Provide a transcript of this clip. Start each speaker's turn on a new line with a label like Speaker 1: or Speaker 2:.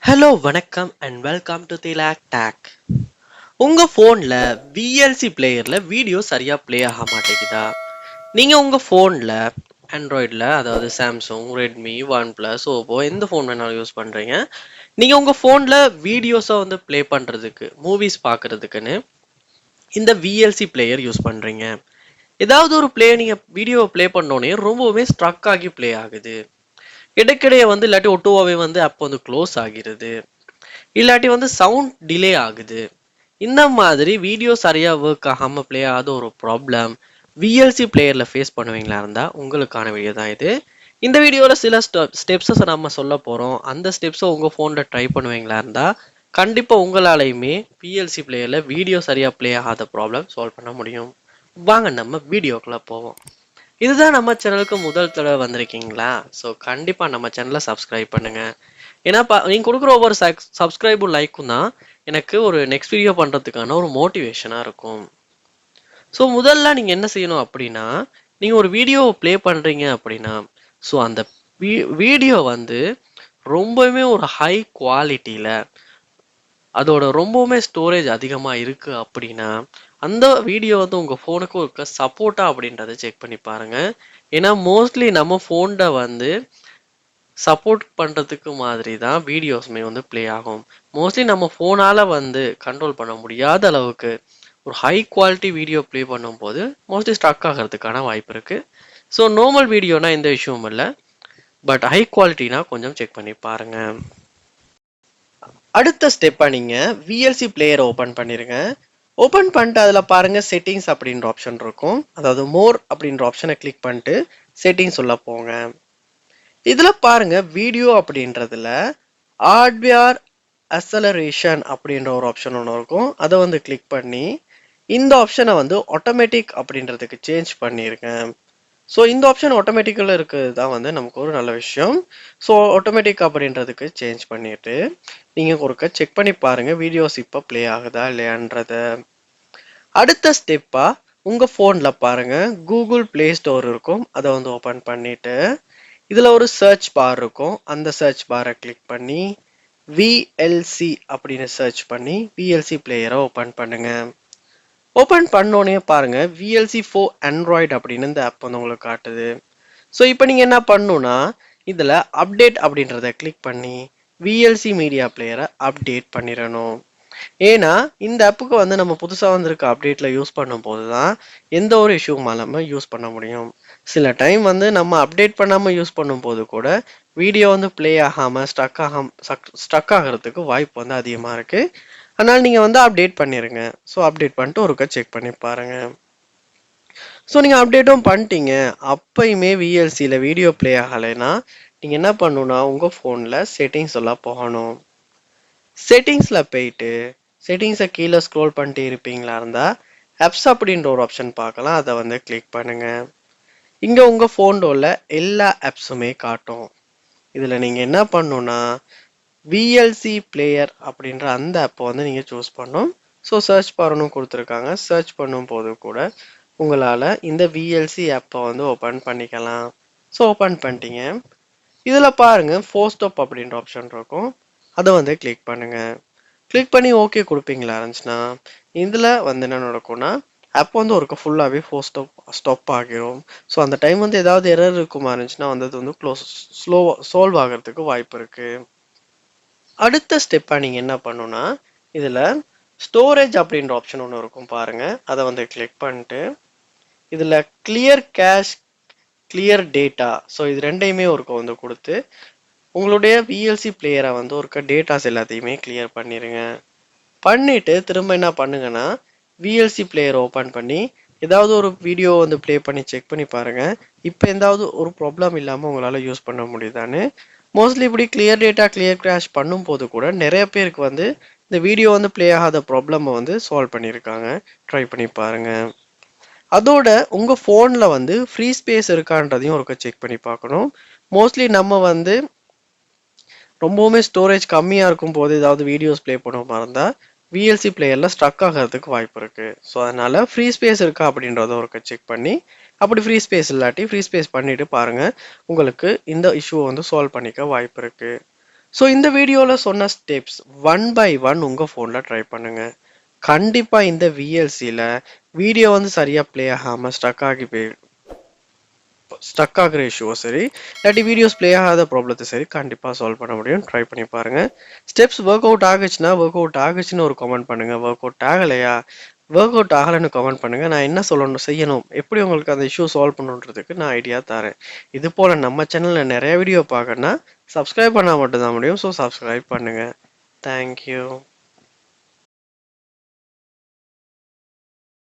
Speaker 1: Hello வணக்கம் and welcome to Thilak take. உங்கள் ஃபோனில் விஎல்சி பிளேயரில் வீடியோ சரியாக ப்ளே ஆக மாட்டேங்குதா? நீங்கள் உங்கள் ஃபோனில் ஆண்ட்ராய்டில், அதாவது Samsung, Redmi, one plus, Oppo எந்த ஃபோன் வேணாலும் யூஸ் பண்ணுறீங்க. நீங்கள் உங்கள் ஃபோனில் வீடியோஸை வந்து ப்ளே பண்ணுறதுக்கு, மூவிஸ் பார்க்குறதுக்குன்னு இந்த விஎல்சி பிளேயர் யூஸ் பண்ணுறீங்க. ஏதாவது ஒரு நீங்கள் வீடியோவை ப்ளே பண்ணோன்னே ரொம்பவுமே ஸ்ட்ரக் ஆகி ப்ளே ஆகுது. இடைக்கிடையே வந்து இல்லாட்டி ஒட்டுவாவே வந்து ஆப் வந்து க்ளோஸ் ஆகிறது, இல்லாட்டி வந்து சவுண்ட் டிலே ஆகுது. இந்த மாதிரி வீடியோ சரியாக ஒர்க் ஆகாமல் ப்ளே ஆகாத ஒரு ப்ராப்ளம் விஎல்சி பிளேயரில் ஃபேஸ் பண்ணுவீங்களா இருந்தால் உங்களுக்கான வீடியோ தான் இது. இந்த வீடியோவில் சில ஸ்டெப்ஸை நம்ம சொல்ல போகிறோம். அந்த ஸ்டெப்ஸை உங்கள் ஃபோனில் ட்ரை பண்ணுவீங்களா இருந்தால் கண்டிப்பாக உங்களாலையுமே விஎல்சி பிளேயரில் வீடியோ சரியாக ப்ளே ஆகாத ப்ராப்ளம் சால்வ் பண்ண முடியும். வாங்க நம்ம வீடியோக்குள்ளே போவோம். இதுதான் நம்ம சேனலுக்கு முதல் தடவை வந்திருக்கீங்களா? ஸோ கண்டிப்பாக நம்ம சேனலை சப்ஸ்கிரைப் பண்ணுங்கள். ஏன்னா நீங்கள் கொடுக்குற ஒவ்வொரு சப்ஸ்கிரைபும் லைக்கும் தான் எனக்கு ஒரு நெக்ஸ்ட் வீடியோ பண்ணுறதுக்கான ஒரு மோட்டிவேஷனாக இருக்கும். ஸோ முதல்ல நீங்கள் என்ன செய்யணும் அப்படின்னா, நீங்கள் ஒரு வீடியோவை ப்ளே பண்ணுறீங்க அப்படின்னா, ஸோ அந்த வீடியோ வந்து ரொம்பவுமே ஒரு ஹை குவாலிட்டியில், அதோட ரொம்பவுமே ஸ்டோரேஜ் அதிகமாக இருக்குது அப்படின்னா, அந்த வீடியோ வந்து உங்கள் ஃபோனுக்கு இருக்க சப்போர்ட்டா அப்படின்றத செக் பண்ணி பாருங்கள். ஏன்னா மோஸ்ட்லி நம்ம ஃபோனில் வந்து சப்போர்ட் பண்ணுறதுக்கு மாதிரி தான் வீடியோஸுமே வந்து ப்ளே ஆகும். மோஸ்ட்லி நம்ம ஃபோனால் வந்து கண்ட்ரோல் பண்ண முடியாத அளவுக்கு ஒரு ஹை குவாலிட்டி வீடியோ ப்ளே பண்ணும்போது மோஸ்ட்லி ஸ்ட்ரக் ஆகிறதுக்கான வாய்ப்பு இருக்குது. ஸோ நார்மல் வீடியோனா எந்த இஷ்யூவும் இல்லை, பட் ஹை குவாலிட்டினா கொஞ்சம் செக் பண்ணி பாருங்கள். அடுத்த ஸ்டெப்பாக நீங்கள் விஎல்சி பிளேயரை ஓப்பன் பண்ணிடுங்க. ஓப்பன் பண்ணிட்டு அதில் பாருங்கள் செட்டிங்ஸ் அப்படின்ற ஆப்ஷன் இருக்கும். அதாவது மோர் அப்படின்ற ஆப்ஷனை கிளிக் பண்ணிட்டு செட்டிங்ஸ் உள்ள போங்க. இதில் பாருங்க வீடியோ அப்படின்றதுல ஹார்ட்வேர் அக்சலரேஷன் அப்படின்ற ஒரு ஆப்ஷன் ஒன்று இருக்கும். அதை வந்து கிளிக் பண்ணி இந்த ஆப்ஷனை வந்து ஆட்டோமேட்டிக் அப்படின்றதுக்கு சேஞ்ச் பண்ணியிருக்கேன். ஸோ இந்த ஆப்ஷன் ஆட்டோமேட்டிக்கில் இருக்கிறது தான் வந்து நமக்கு ஒரு நல்ல விஷயம். ஸோ ஆட்டோமேட்டிக் அப்படின்றதுக்கு சேஞ்ச் பண்ணிட்டு நீங்கள் ஒருக்க செக் பண்ணி பாருங்கள் வீடியோஸ் இப்போ ப்ளே ஆகுதா இல்லையான்றத. அடுத்த ஸ்டெப்பாக உங்கள் ஃபோனில் பாருங்கள் கூகுள் ப்ளே ஸ்டோர் இருக்கும். அதை வந்து ஓப்பன் பண்ணிவிட்டு இதில் ஒரு சர்ச் பார் இருக்கும். அந்த சர்ச் பாரை கிளிக் பண்ணி விஎல்சி அப்படின்னு சர்ச் பண்ணி விஎல்சி பிளேயரை ஓப்பன் பண்ணுங்க. ஓப்பன் பண்ணோன்னே பாருங்க விஎல்சி ஃபோர் ஆண்ட்ராய்டு அப்படின்னு இந்த ஆப் வந்து உங்களுக்கு காட்டுது. ஸோ இப்போ நீங்கள் என்ன பண்ணணும்னா இதில் அப்டேட் அப்படின்றத கிளிக் பண்ணி விஎல்சி மீடியா பிளேயரை அப்டேட் பண்ணிடணும். ஏன்னா இந்த ஆப்புக்கு வந்து நம்ம புதுசாக வந்திருக்க அப்டேட்டில் யூஸ் பண்ணும்போது தான் எந்த ஒரு இஷ்யூவும் இல்லாமல் யூஸ் பண்ண முடியும். சில டைம் வந்து நம்ம அப்டேட் பண்ணாமல் யூஸ் பண்ணும்போது கூட வீடியோ வந்து ப்ளே ஆகாமல் ஸ்ட்ரக் ஆகிறதுக்கு வாய்ப்பு வந்து அதிகமாக இருக்குது. அதனால் நீங்கள் வந்து அப்டேட் பண்ணிடுங்க. ஸோ அப்டேட் பண்ணிட்டு ஒருக்கா செக் பண்ணி பாருங்கள். ஸோ நீங்கள் அப்டேட்டும் பண்ணிட்டீங்க, அப்பயுமே விஎல்சியில் வீடியோ ப்ளே ஆகலைன்னா நீங்கள் என்ன பண்ணணுன்னா உங்கள் ஃபோனில் செட்டிங்ஸ் எல்லாம் போகணும். செட்டிங்ஸில் போயிட்டு செட்டிங்ஸை கீழே ஸ்க்ரோல் பண்ணிட்டு இருப்பீங்களா இருந்தால் ஆப்ஸ் அப்படின்ற ஒரு ஆப்ஷன் பார்க்கலாம். அதை வந்து கிளிக் பண்ணுங்கள். இங்கே உங்கள் ஃபோனில் உள்ள எல்லா ஆப்ஸுமே காட்டும். இதில் நீங்கள் என்ன பண்ணணுன்னா விஎல்சி பிளேயர் அப்படின்ற அந்த ஆப்பை வந்து நீங்கள் சூஸ் பண்ணணும். ஸோ சர்ச் பாரனும் கொடுத்துருக்காங்க. சர்ச் பண்ணும்போது கூட உங்களால் இந்த விஎல்சி ஆப்பை வந்து ஓப்பன் பண்ணிக்கலாம். ஸோ ஓப்பன் பண்ணிட்டீங்க. இதில் பாருங்கள் ஃபோஸ்டப் அப்படின்ற ஆப்ஷன் இருக்கும். அதை வந்து கிளிக் பண்ணுங்கள். கிளிக் பண்ணி ஓகே கொடுப்பீங்களா இருந்துச்சுன்னா இதில் வந்து என்ன நடக்கும்னா ஆப் வந்து ஒருக்க ஃபுல்லாகவே ஸ்டாப் ஆகிரும். ஸோ அந்த டைம் வந்து ஏதாவது எரர் இருக்குமா இருந்துச்சுன்னா வந்து அது வந்து சால்வ் ஆகிறதுக்கு வாய்ப்பு இருக்குது. அடுத்த ஸ்டெப்பாக நீங்கள் என்ன பண்ணணும்னா இதில் ஸ்டோரேஜ் அப்படின்ற ஆப்ஷன் ஒன்று இருக்கும் பாருங்கள். அதை வந்து கிளிக் பண்ணிட்டு இதில் clear cash, clear data, so இது ரெண்டையுமே ஒருக்க வந்து கொடுத்து உங்களுடைய விஎல்சி பிளேயரை வந்து ஒருக்க டேட்டாஸ் எல்லாத்தையுமே கிளியர் பண்ணிடுங்க. பண்ணிவிட்டு திரும்ப என்ன பண்ணுங்கன்னா விஎல்சி பிளேயர் ஓப்பன் பண்ணி ஏதாவது ஒரு வீடியோ வந்து ப்ளே பண்ணி செக் பண்ணி பாருங்கள். இப்போ எந்தாவது ஒரு ப்ராப்ளம் இல்லாமல் உங்களால் யூஸ் பண்ண முடியுதான்னு. மோஸ்ட்லி இப்படி கிளியர் டேட்டா, கிளியர் கிராஷ் பண்ணும்போது கூட நிறைய பேருக்கு வந்து இந்த வீடியோ வந்து ப்ளே ஆகாத ப்ராப்ளமை வந்து சால்வ் பண்ணியிருக்காங்க. ட்ரை பண்ணி பாருங்கள். அதோட உங்கள் ஃபோனில் வந்து ஃப்ரீ ஸ்பேஸ் இருக்கான்றதையும் ஒருக்க செக் பண்ணி பார்க்கணும். மோஸ்ட்லி நம்ம வந்து ரொம்பவுமே ஸ்டோரேஜ் கம்மியாக இருக்கும் போது ஏதாவது வீடியோஸ் ப்ளே பண்ண இருந்தால் விஎல்சி பிளேயரில் ஸ்ட்ரக் ஆகிறதுக்கு வாய்ப்பு இருக்குது. ஸோ அதனால் ஃப்ரீ ஸ்பேஸ் இருக்கா அப்படின்றத ஒரு செக் பண்ணி அப்படி ஃப்ரீ ஸ்பேஸ் இல்லாட்டி ஃப்ரீ ஸ்பேஸ் பண்ணிவிட்டு பாருங்கள். உங்களுக்கு இந்த இஷ்யூவை வந்து சால்வ் பண்ணிக்க வாய்ப்பு இருக்குது. ஸோ இந்த வீடியோவில் சொன்ன ஸ்டெப்ஸ் ஒன் பை ஒன் உங்கள் ஃபோனில் ட்ரை பண்ணுங்கள். கண்டிப்பாக இந்த விஎல்சியில் வீடியோ வந்து சரியாக ப்ளே ஆகாமல் ஸ்டக் ஆகிற இஷ்யூவோ சரி, இல்லாட்டி வீடியோஸ் ப்ளே ஆகாத ப்ராப்ளத்தை சரி கண்டிப்பாக சால்வ் பண்ண முடியும். ட்ரை பண்ணி பாருங்கள். ஸ்டெப்ஸ் ஒர்க் அவுட் ஆகுச்சுன்னு ஒரு கமெண்ட் பண்ணுங்கள். ஒர்க் அவுட் ஆகலையா, ஒர்க் அவுட் ஆகலைன்னு கமெண்ட் பண்ணுங்கள். நான் என்ன செய்யணும், எப்படி உங்களுக்கு அந்த இஷ்யூ சால்வ் பண்ணுன்றதுக்கு நான் ஐடியா தரேன். இது போல் நம்ம சேனலில் நிறைய வீடியோ பார்க்கணுன்னா சப்ஸ்கிரைப் பண்ணால் மட்டும்தான் முடியும். ஸோ சப்ஸ்கிரைப் பண்ணுங்கள். தேங்க்யூ.